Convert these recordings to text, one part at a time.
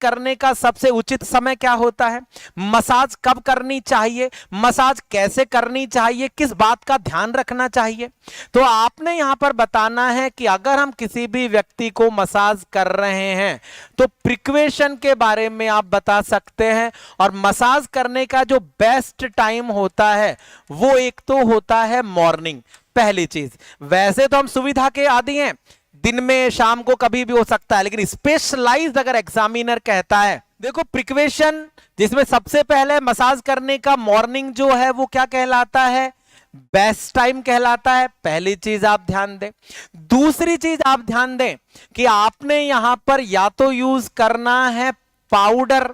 करने का सबसे उचित समय क्या होता है, मसाज कब करनी चाहिए, मसाज कैसे करनी चाहिए, किस बात का ध्यान रखना चाहिए। तो आपने यहां पर बताना है कि अगर हम किसी भी व्यक्ति को मसाज कर रहे हैं तो प्रिकॉशन के बारे में आप बता सकते हैं। और मसाज करने का जो बेस्ट टाइम होता है वो एक तो होता है मॉर्निंग, पहली चीज। वैसे तो हम सुविधा के आदी हैं, दिन में शाम को कभी भी हो सकता है, लेकिन स्पेशलाइज्ड अगर एग्जामिनर कहता है, देखो प्रिकॉशन जिसमें सबसे पहले मसाज करने का मॉर्निंग जो है वो क्या कहलाता है, बेस्ट टाइम कहलाता है। पहली चीज आप ध्यान दें। दूसरी चीज आप ध्यान दें कि आपने यहां पर या तो यूज करना है पाउडर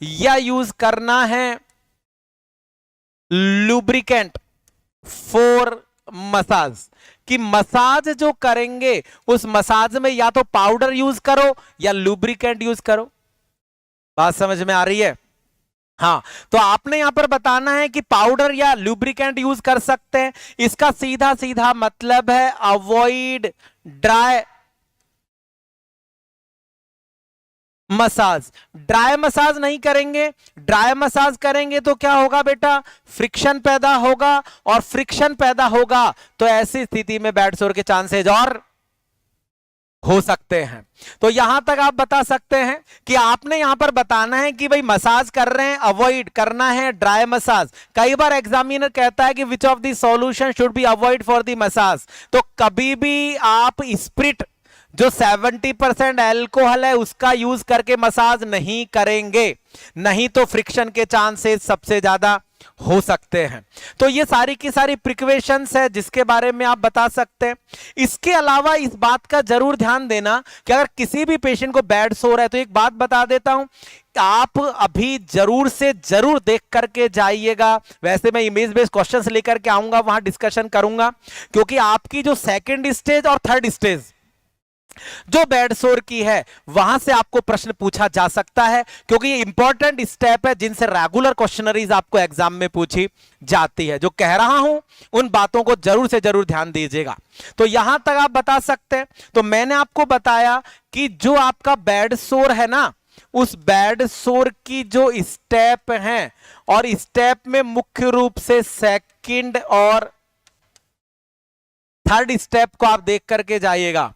या यूज करना है लुब्रिकेंट फॉर मसाज, कि मसाज जो करेंगे उस मसाज में या तो पाउडर यूज करो या लुब्रिकेंट यूज करो। बात समझ में आ रही है? हाँ, तो आपने यहां पर बताना है कि पाउडर या लुब्रिकेंट यूज कर सकते हैं। इसका सीधा सीधा मतलब है avoid dry massage. Dry massage नहीं करेंगे, ड्राई मसाज करेंगे तो क्या होगा बेटा, फ्रिक्शन पैदा होगा, और फ्रिक्शन पैदा होगा तो ऐसी स्थिति में बेड सोर के चांसेज और हो सकते हैं। तो यहां तक आप बता सकते हैं कि आपने यहां पर बताना है कि भाई मसाज कर रहे हैं, अवॉइड करना है ड्राई मसाज। कई बार एग्जामिनर कहता है कि which of the solution should be avoid for the massage, तो कभी भी आप स्प्रिट जो 70% एल्कोहल है उसका यूज करके मसाज नहीं करेंगे, नहीं तो फ्रिक्शन के चांसेस सबसे ज्यादा हो सकते हैं। तो ये सारी की सारी प्रिकॉशंस है जिसके बारे में आप बता सकते हैं। इसके अलावा इस बात का जरूर ध्यान देना कि अगर किसी भी पेशेंट को बेड सोर है तो एक बात बता देता हूं, आप अभी जरूर से जरूर देख करके जाइएगा। वैसे मैं इमेज बेस्ड क्वेश्चंस लेकर के आऊंगा, वहां डिस्कशन करूंगा, क्योंकि आपकी जो सेकंड स्टेज और थर्ड स्टेज जो बेड सोर की है वहां से आपको प्रश्न पूछा जा सकता है, क्योंकि ये इंपॉर्टेंट स्टेप है जिनसे रेगुलर क्वेश्चनरीज आपको एग्जाम में पूछी जाती है। जो कह रहा हूं उन बातों को जरूर से जरूर ध्यान दीजिएगा। तो यहां तक आप बता सकते हैं। तो मैंने आपको बताया कि जो आपका बेड सोर है ना, उस बेड सोर की जो स्टेप है, और स्टेप में मुख्य रूप से सेकंड और थर्ड स्टेप को आप देख करके जाइएगा।